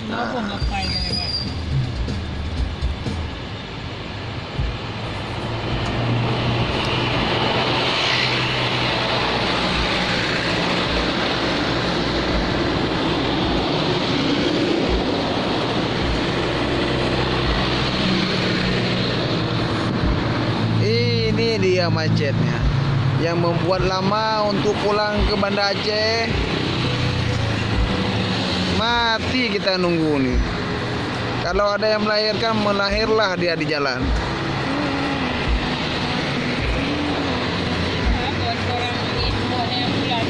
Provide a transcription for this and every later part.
แล้วผมก็ไปเลยว่ะ Ini dia macetnya yang membuat lama untuk pulang ke Banda Aceh. Mati kita nunggu nih. Kalau ada yang melahirkan, melahirlah dia di jalan. buat orang ini buat yang bulan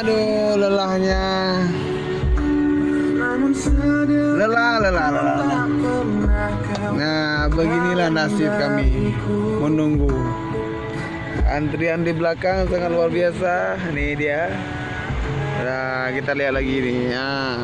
Aduh, lelahnya. Lelah. Nah, beginilah nasib kami menunggu. Antrian di belakang sangat luar biasa. Ini dia. Nah, kita lihat lagi nih. Nah.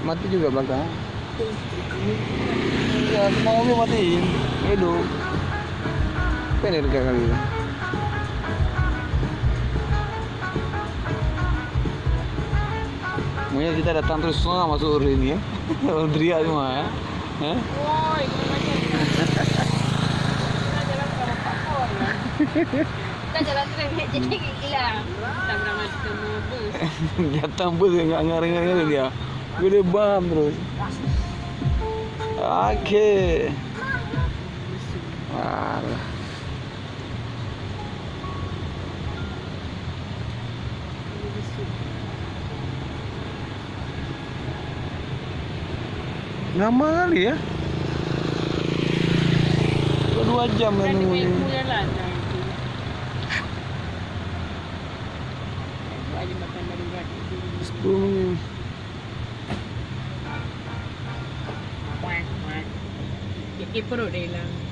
Mati juga belakang. Ya, semua mobil matiin. Hidup. Pener kali. Maunya kita datang terus semua masuk ini ya. Teriak semua ya. Hah? Woi, kita jalan tren jadi hilang. Kita berangkat ketemu bus. Datang bus nggak ngareng-ngareng dia. Gede bam terus. Oke. Alah. Lama kali ya? 2 jam Kan nungguin. ibu jalan itu. Ibu aja makan dari 10 menit. Kipro deh lang.